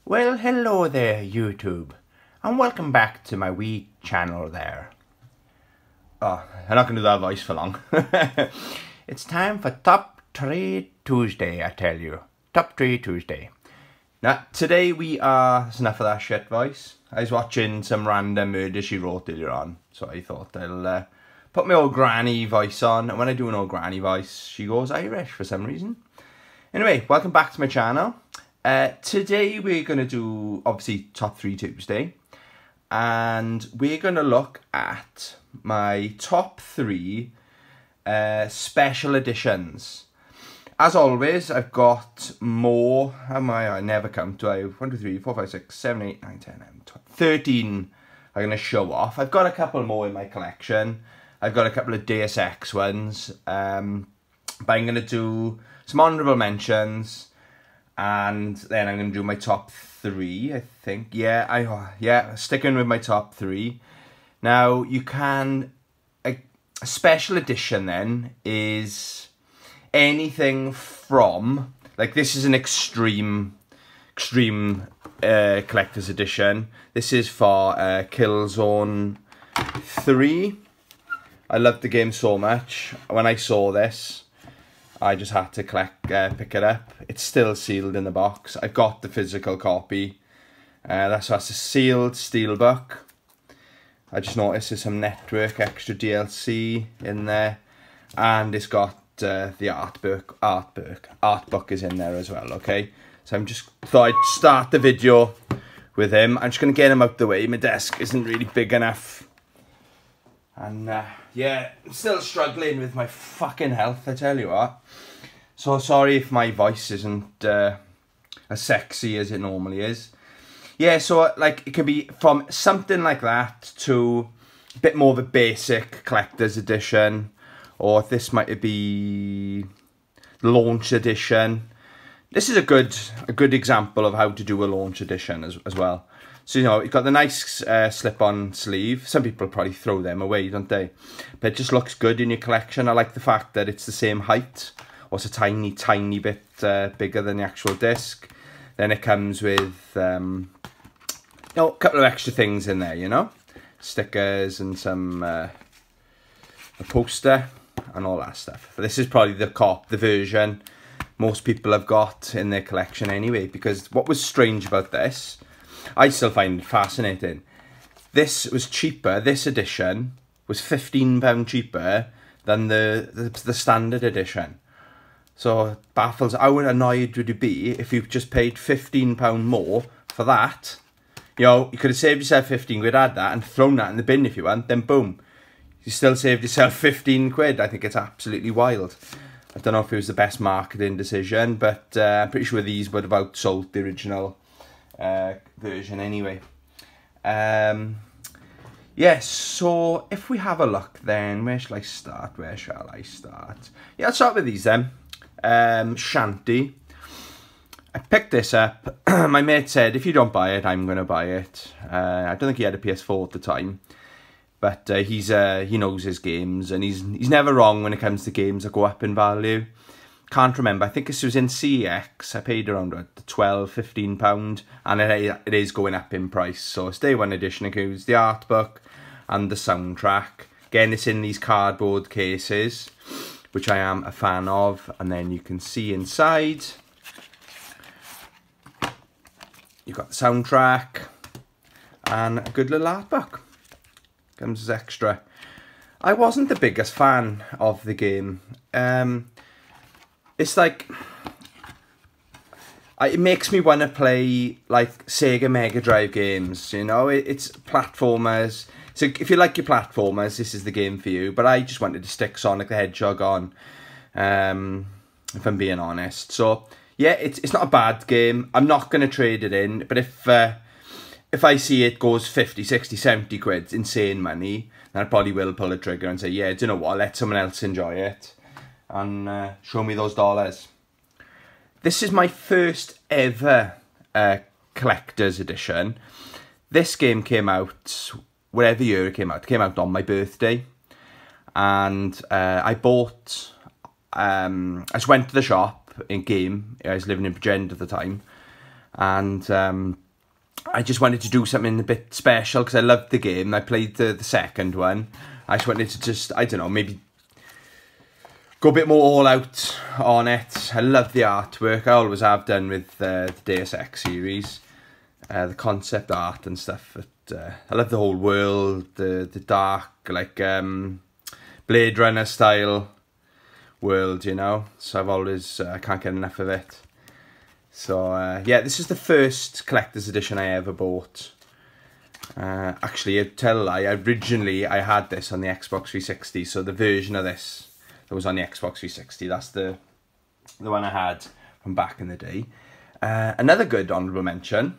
Well, hello there, YouTube, and welcome back to my wee channel there. Oh, I'm not going to do that voice for long. It's time for Top 3 Tuesday, I tell you. Top 3 Tuesday. Now, today we are... That's enough of that shit voice. I was watching some random murder she wrote earlier on, so I thought I'll put my old granny voice on, and when I do an old granny voice, she goes Irish for some reason. Anyway, welcome back to my channel. Today we're going to do, obviously, Top 3 Tuesday. And we're going to look at my top 3 special editions. As always, I've got more. How am I? I never count. Do I have 1, 2, 3, 4, 5, 6, 7, 8, 9, 10, 11, 12, 13 I'm going to show off. I've got a couple more in my collection. I've got a couple of Deus Ex ones. But I'm going to do some honourable mentions. And then I'm going to do my top 3, I think. Yeah, sticking with my top 3. Now, you can... A special edition, then, is anything from... Like, this is an extreme collector's edition. This is for Killzone 3. I love the game so much. When I saw this, I just had to pick it up. It's still sealed in the box. I've got the physical copy. That's a sealed steelbook. I just noticed there's some network extra DLC in there, and it's got the art book is in there as well. Okay, so I'm just thought I'd start the video with him. I'm just gonna get him out the way. My desk isn't really big enough, and yeah, I'm still struggling with my fucking health, I tell you what. So sorry if my voice isn't as sexy as it normally is. Yeah, so like it could be from something like that to a bit more of a basic collector's edition, or this might be launch edition. This is a good example of how to do a launch edition as well. So, you know, you've got the nice slip-on sleeve. Some people probably throw them away, don't they? But it just looks good in your collection. I like the fact that it's the same height, or it's a tiny, tiny bit bigger than the actual disc. Then it comes with, you know, a couple of extra things in there, you know? Stickers and some, a poster and all that stuff. But this is probably the version most people have got in their collection anyway, because what was strange about this, I still find it fascinating. This was cheaper. This edition was £15 cheaper than the standard edition. So it baffles. How annoyed would you be if you just paid £15 more for that? You know, you could have saved yourself 15 quid, had that, and thrown that in the bin if you want. Then boom, you still saved yourself 15 quid. I think it's absolutely wild. I don't know if it was the best marketing decision, but I'm pretty sure these would have outsold the original version anyway. Yes, so if we have a look then, where shall I start? Yeah, I'll start with these then. Shanty. I picked this up. My mate said, if you don't buy it, I'm going to buy it. I don't think he had a PS4 at the time, but he knows his games, and he's never wrong when it comes to games that go up in value. Can't remember. I think this was in CX. I paid around £12, £15, and it is going up in price. So it's day 1 edition. Includes the art book and the soundtrack. Again, it's in these cardboard cases, which I am a fan of. And then you can see inside, you've got the soundtrack and a good little art book. Comes as extra. I wasn't the biggest fan of the game. It's like, it makes me want to play like Sega Mega Drive games, you know. It's platformers. So if you like your platformers, this is the game for you. But I just wanted to stick Sonic the Hedgehog on, if I'm being honest. So yeah, it's not a bad game. I'm not going to trade it in. But if I see it goes 50, 60, 70 quid, insane money, then I probably will pull the trigger and say, yeah, do you know what, let someone else enjoy it. And show me those dollars. This is my first ever collector's edition. This game came out, whatever year it came out on my birthday. And I bought, I just went to the shop in game. I was living in Bridgend at the time. and I just wanted to do something a bit special because I loved the game. I played the second one. I just wanted to I don't know, maybe go a bit more all out on it. I love the artwork. I always have done with the Deus Ex series. The concept art and stuff. I love the whole world, the dark, like Blade Runner style world, you know. So I've always, I can't get enough of it. So yeah, this is the first collector's edition I ever bought. Actually, I tell a lie, originally I had this on the Xbox 360, so the version of this that was on the Xbox 360, that's the one I had from back in the day. Another good honourable mention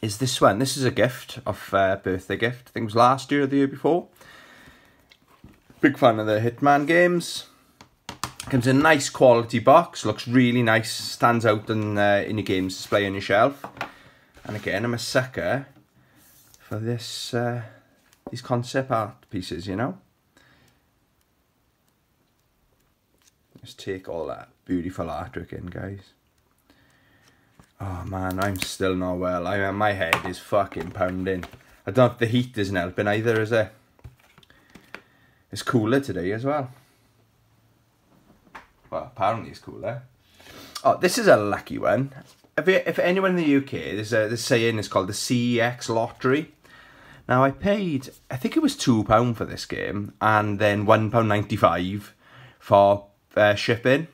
is this one. This is a gift, of birthday gift. I think it was last year or the year before. Big fan of the Hitman games. Comes in a nice quality box, looks really nice, stands out in your games display on your shelf. And again, I'm a sucker for this these concept art pieces, you know. Let's take all that beautiful artwork in, guys. Oh man, I'm still not well. My head is fucking pounding. I don't know if the heat isn't helping either, is it? It's cooler today as well. Well, apparently it's cooler. Oh, this is a lucky one. If anyone in the UK, there's a saying, it's called the CEX lottery. Now I paid, I think it was £2 for this game, and then £1.95 for shipping.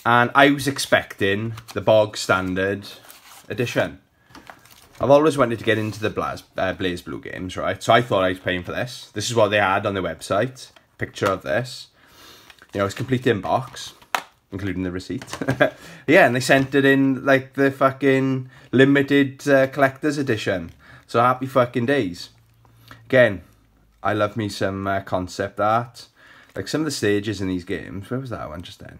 And I was expecting the bog standard edition. I've always wanted to get into the Blaze Blue games, right? So I thought I was paying for this. This is what they had on their website. Picture of this. You know, it's complete in box, including the receipt. Yeah, and they sent it in like the fucking limited collector's edition. So happy fucking days. Again, I love me some concept art. Like some of the stages in these games. Where was that one just then?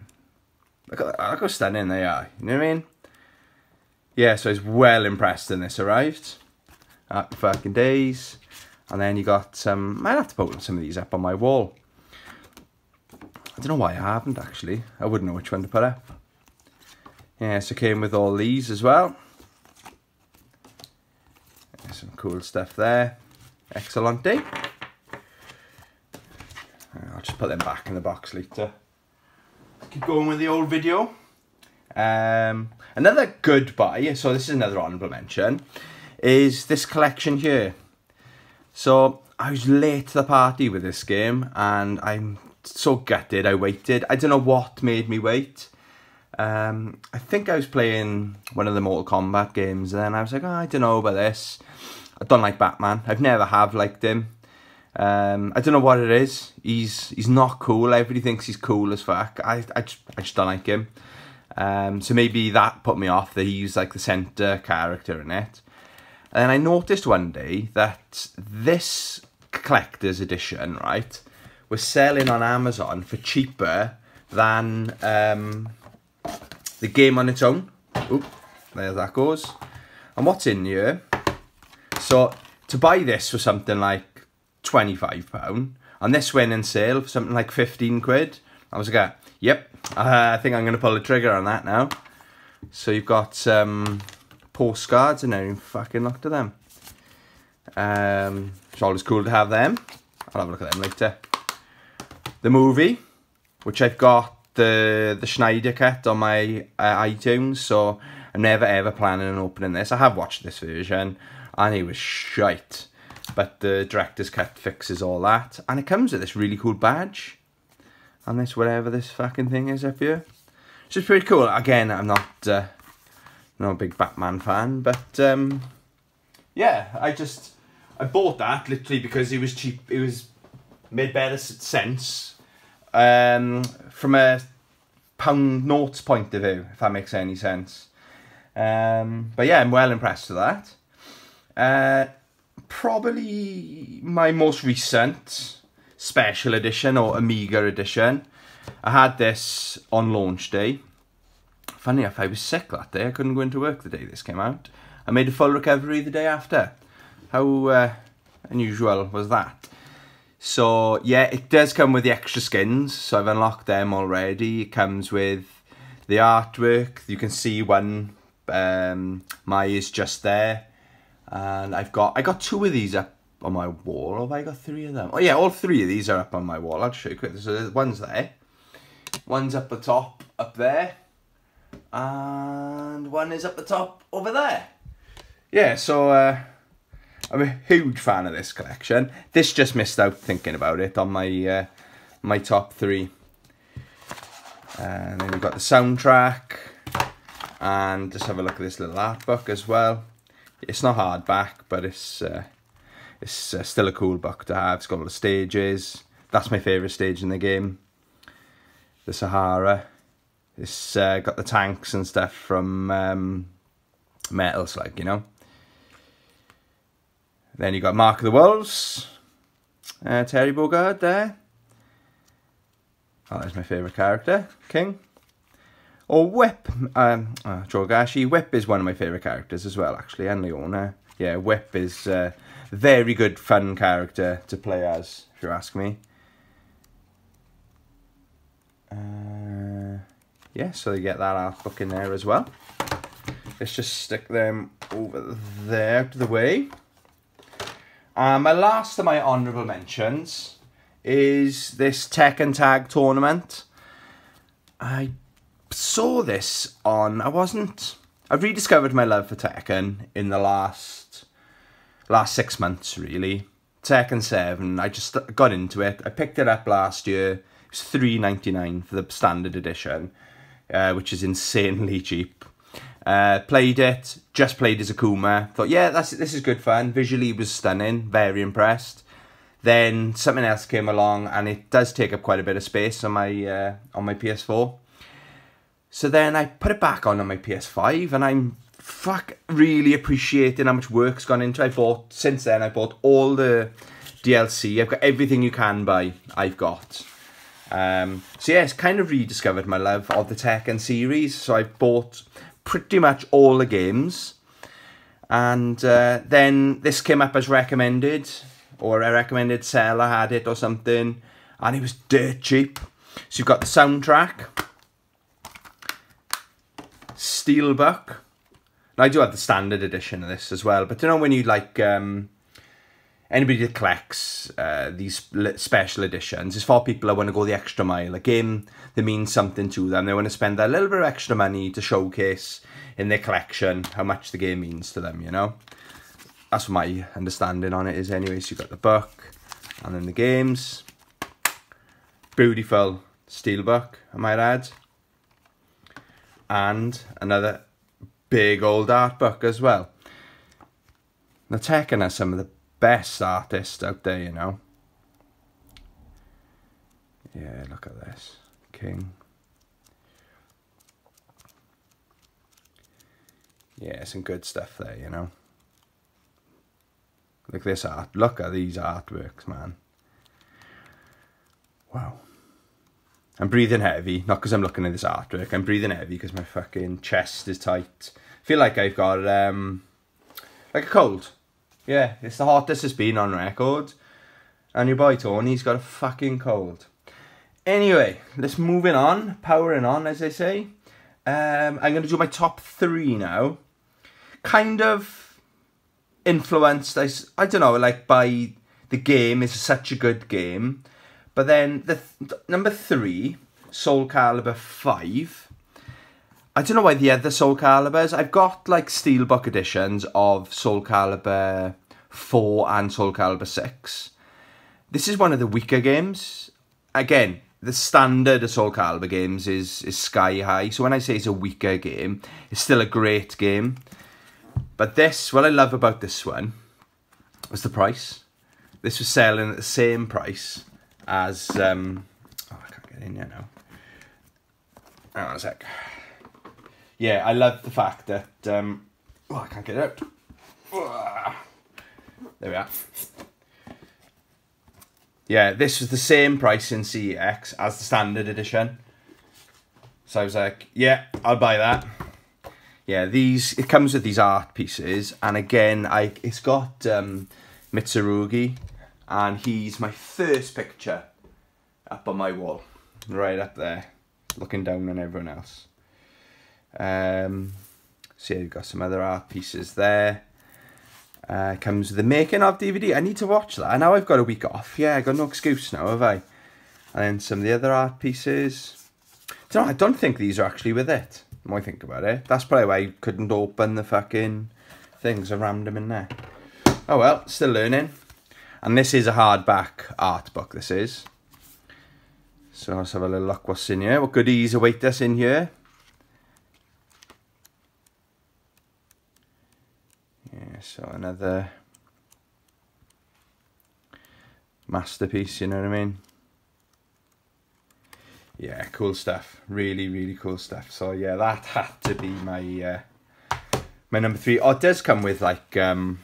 Look how stunning they are. You know what I mean? Yeah, so I was well impressed when this arrived. Happy fucking days. And then you got some... I might have to put some of these up on my wall. I don't know why I haven't, actually. I wouldn't know which one to put up. Yeah, so it came with all these as well. Some cool stuff there. Excellent. I'll just put them back in the box later. Keep going with the old video. Another good buy, so this is another honourable mention, is this collection here. So I was late to the party with this game and I'm so gutted I waited. I don't know what made me wait. I think I was playing one of the Mortal Kombat games and then I was like, oh, I don't know about this. I don't like Batman. I've never have liked him. I don't know what it is. He's not cool. Everybody thinks he's cool as fuck. I just don't like him. So maybe that put me off, that he's like the centre character in it. And I noticed one day that this collector's edition, right, was selling on Amazon for cheaper than the game on its own. Oop, there that goes. And what's in here? So to buy this for something like £25, and this went in sale for something like 15 quid. I was like, yep, I think I'm going to pull the trigger on that now. So you've got some postcards and everything. Fucking look at them. It's always cool to have them. I'll have a look at them later. The movie, which I've got the Schneider cut on my iTunes, so I'm never ever planning on opening this. I have watched this version and it was shite, but the director's cut fixes all that, and it comes with this really cool badge and this whatever this fucking thing is up here. Which is pretty cool. Again, I'm not a big Batman fan, but yeah, I bought that literally because it was cheap. It was made better sense from a pound notes point of view, if that makes any sense. But yeah, I'm well impressed with that. Probably my most recent special edition or Amiga edition. I had this on launch day. Funny enough, I was sick that day. I couldn't go into work the day this came out. I made a full recovery the day after. How unusual was that? So yeah, it does come with the extra skins. So I've unlocked them already. It comes with the artwork. You can see one My is just there, and I got 2 of these up on my wall. Have I got 3 of them? Oh yeah, all 3 of these are up on my wall. I'll show you quick. So one's there, one's up the top up there, and one is up the top over there. Yeah, so I'm a huge fan of this collection. This just missed out thinking about it on my my top 3. And then we've got the soundtrack, and just have a look at this little art book as well. It's not hardback, but it's still a cool book to have. It's got all the stages. That's my favourite stage in the game, the Sahara. It's got the tanks and stuff from Metals, like, you know. Then you got Mark of the Wolves, Terry Bogard there. Oh, that's my favourite character, King. Or Whip, Drogashi. Whip is one of my favourite characters as well, actually, and Leona. Yeah, Whip is a very good, fun character to play as, if you ask me. Yeah, so you get that art book in there as well. Let's just stick them over there to the way. My last of my honourable mentions is this Tekken Tag tournament. I saw this on, I've rediscovered my love for Tekken in the last 6 months, really. Tekken 7, I just got into it. I picked it up last year. It was $3.99 for the standard edition, which is insanely cheap. Played it, just played as Akuma. Thought, yeah, this is good fun. Visually, it was stunning. Very impressed. Then something else came along, and it does take up quite a bit of space on my PS4. So then I put it back on my PS5, and I'm really appreciating how much work's gone into it. Since then, I bought all the DLC. I've got everything you can buy. I've got. So yeah, it's kind of rediscovered my love of the Tekken series. So I bought pretty much all the games, and then this came up as recommended, or a recommended seller had it or something, and it was dirt cheap. So you've got the soundtrack, Steelbook. Now I do have the standard edition of this as well, but you know when you like anybody that collects these special editions, it's for people that want to go the extra mile. A game that means something to them. They want to spend a little bit of extra money to showcase in their collection how much the game means to them, you know. That's what my understanding on it is anyway. So you've got the book and then the games. Beautiful steelbook, I might add. And another big old art book as well. Now Tekken has some of the best artists out there, you know. Yeah, look at this. King. Yeah, some good stuff there, you know. Look at this art. Look at these artworks, man. Wow. I'm breathing heavy, not because I'm looking at this artwork. I'm breathing heavy because my fucking chest is tight. I feel like I've got like a cold. Yeah, it's the hottest it's been on record. And your boy Tony's got a fucking cold. Anyway, let's moving on. Powering on, as they say. I'm going to do my top 3 now. Kind of influenced, I don't know, like by the game. It's such a good game. But then the number 3, Soul Calibur 5. I don't know why the other Soul Caliburs. I've got like Steelbook editions of Soul Calibur 4 and Soul Calibur 6. This is one of the weaker games. Again, the standard of Soul Calibur games is sky high. So when I say it's a weaker game, it's still a great game. But this, what I love about this one was the price. This was selling at the same price as... oh, I can't get in here now. Hang on a sec. Yeah, I love the fact that... oh, I can't get it out. There we are. Yeah, this was the same price in CEX as the standard edition. So I was like, yeah, I'll buy that. Yeah, it comes with these art pieces. And again, it's got Mitsurugi. And he's my first picture up on my wall. Right up there. Looking down on everyone else. So yeah, you've got some other art pieces there. Comes with the making of DVD. I need to watch that. Now I've got a week off. Yeah, I got no excuse now, have I? And then some of the other art pieces. No, I don't think these are actually with it. The more I think about it. That's probably why I couldn't open the fucking things. I rammed them in there. Oh well, still learning. And this is a hardback art book, this is. So let's have a little look what's in here. What goodies await us in here? Yeah, so another masterpiece, you know what I mean? Yeah, cool stuff. Really, really cool stuff. So yeah, that had to be my my number 3. Oh, it does come with like, in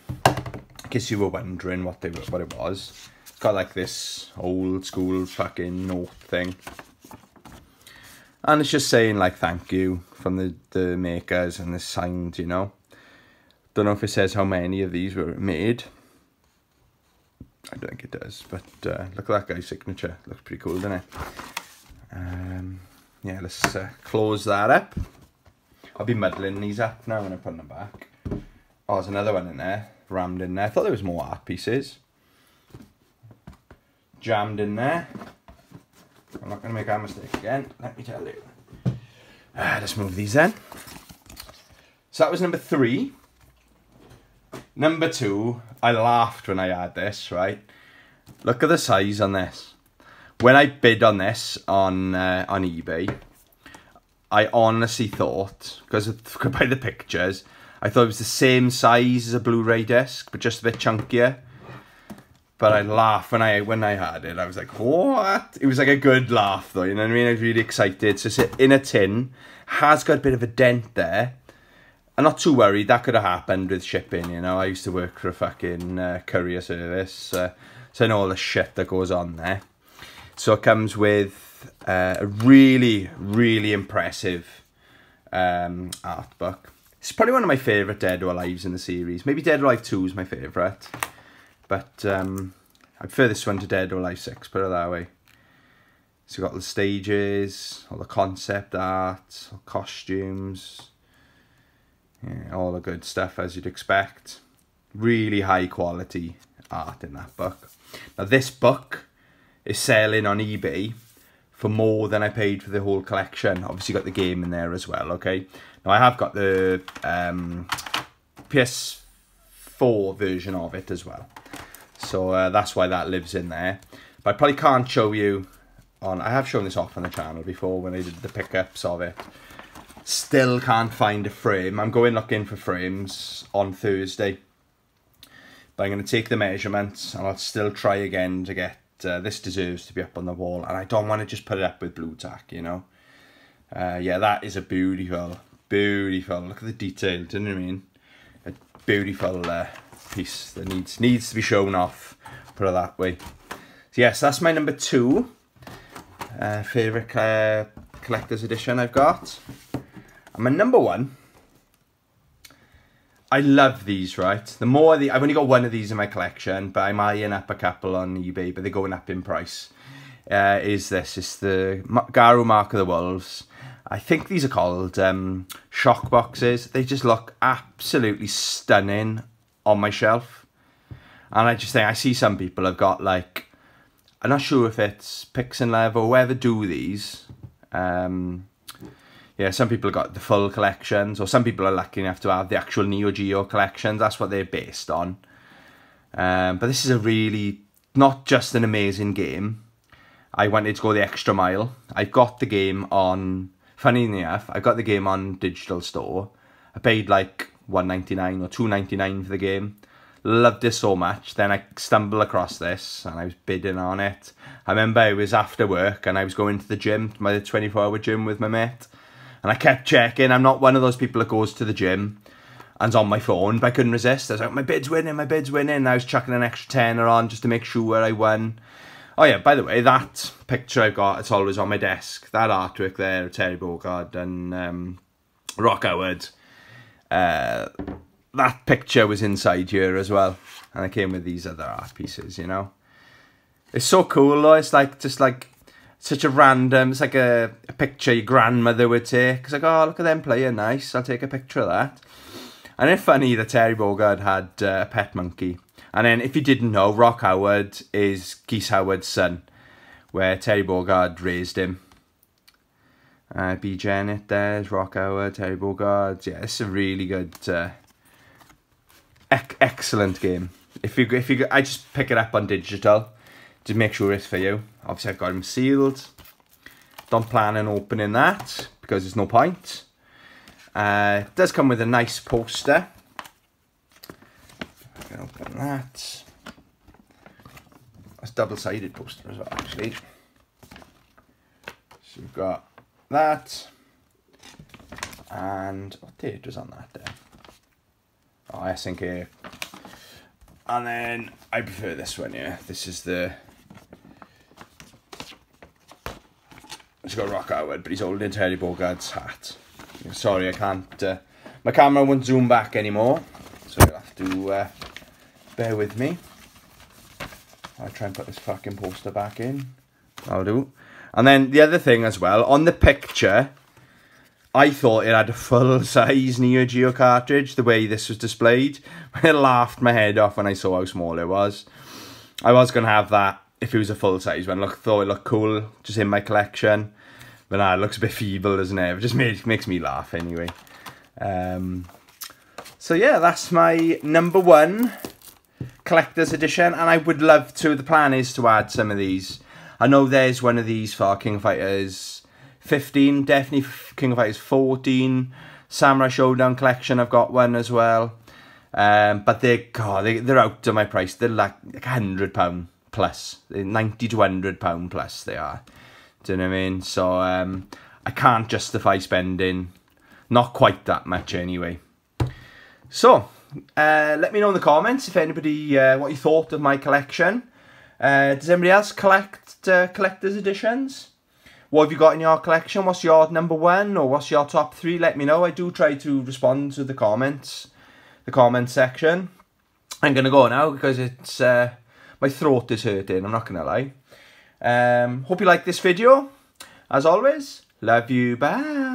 case you were wondering what it was. It's got like this old school fucking note thing. And it's just saying like thank you from the makers, and it's signed, you know. Don't know if it says how many of these were made. I don't think it does, but look at that guy's signature. Looks pretty cool, doesn't it? Yeah, let's close that up. I'll be muddling these up now when I put them back. Oh, there's another one in there, rammed in there. I thought there was more art pieces. Jammed in there. I'm not going to make that mistake again, let me tell you. Let's move these in. So that was number 3. Number 2, I laughed when I had this, right? Look at the size on this. When I bid on this on eBay, I honestly thought, because by the pictures, I thought it was the same size as a Blu-ray disc, but just a bit chunkier. But I laughed when I had it. I was like, what? It was like a good laugh though, you know what I mean? I was really excited. So it's in a tin, has got a bit of a dent there. I'm not too worried, that could have happened with shipping, you know. I used to work for a fucking courier service, so I know all the shit that goes on there. So it comes with a really, really impressive art book. It's probably one of my favourite Dead or Alives in the series. Maybe Dead or Alive 2 is my favourite. But I prefer this one to Dead or Alive 6, put it that way. So you've got the stages, all the concept art, all costumes. Yeah, all the good stuff as you'd expect. Really high quality art in that book. Now this book is selling on eBay for more than I paid for the whole collection. Obviously got the game in there as well, okay? Now I have got the PS4 version of it as well. So that's why that lives in there. But I probably can't show you on... I have shown this off on the channel before when I did the pickups of it. Still can't find a frame. I'm going looking for frames on Thursday. But I'm going to take the measurements and I'll still try again to get... this deserves to be up on the wall. And I don't want to just put it up with blue tack, you know. Yeah, that is a beautiful, beautiful... Look at the detail, do you know what I mean? A beautiful piece that needs to be shown off. Put it that way. So yes, that's my number 2 favourite collector's edition I've got. And my number 1, I love these, right? I've only got one of these in my collection, but I'm eyeing up a couple on eBay, but they're going up in price. Is this? It's the Garou Mark of the Wolves. I think these are called shock boxes. They just look absolutely stunning on my shelf. And I just think, I see some people have got like, I'm not sure if it's Pix and Lev or whoever do these. Yeah, some people have got the full collections, or some people are lucky enough to have the actual Neo Geo collections. That's what they're based on. But this is a really, not just an amazing game. I wanted to go the extra mile. I've got the game on, funny enough, I got the game on digital store. I paid like $1.99 or $2.99 for the game. Loved it so much. Then I stumbled across this and I was bidding on it. I remember it was after work and I was going to the gym, my 24-hour gym with my mate. And I kept checking. I'm not one of those people that goes to the gym and's on my phone, but I couldn't resist. I was like, my bid's winning, my bid's winning. And I was chucking an extra tenner on just to make sure I won. Oh yeah, by the way, that picture I've got, it's always on my desk. That artwork there, Terry Bogard and Rock Howard. That picture was inside here as well. And I came with these other art pieces, you know. It's so cool though. It's like, just like, such a random, it's like a picture your grandmother would take. It's like, oh, look at them playing, nice, I'll take a picture of that. And it's funny that Terry Bogard had a pet monkey. And then, if you didn't know, Rock Howard is Geese Howard's son, where Terry Bogard raised him. B. Janet, there's Rock Howard, Terry Bogard. Yeah, it's a really good, excellent game. If you, I just pick it up on digital to make sure it's for you. Obviously, I've got them sealed. Don't plan on opening that because there's no point. It does come with a nice poster. I can open that. That's double-sided poster as well, actually. So we've got that, and what date was on that there? Oh, SNK. And then I prefer this one here. This is the. It's got Rock Howard, but he's holding Terry Bogard's hat. Sorry, I can't. My camera won't zoom back anymore, so you'll have to bear with me. I'll try and put this fucking poster back in. I'll do. And then the other thing as well, on the picture, I thought it had a full-size Neo Geo cartridge, the way this was displayed. I laughed my head off when I saw how small it was. I was going to have that if it was a full-size one. Thought it looked cool, just in my collection. But nah, it looks a bit feeble, doesn't it? It just makes me laugh anyway. So yeah, that's my number 1 collector's edition. And I would love to, the plan is to add some of these. I know there's one of these for King of Fighters 15, definitely King of Fighters 14, Samurai Showdown collection, I've got one as well. But they're out of my price. They're like £100 plus. They're £90 to £100 plus they are. Do you know what I mean? So I can't justify spending not quite that much anyway. So let me know in the comments if anybody what you thought of my collection. Does anybody else collect collector's editions? What have you got in your collection? What's your number 1 or what's your top 3? Let me know. I do try to respond to the comments, the comment section. I'm going to go now because it's my throat is hurting, I'm not going to lie. Hope you like this video. As always, love you, bye.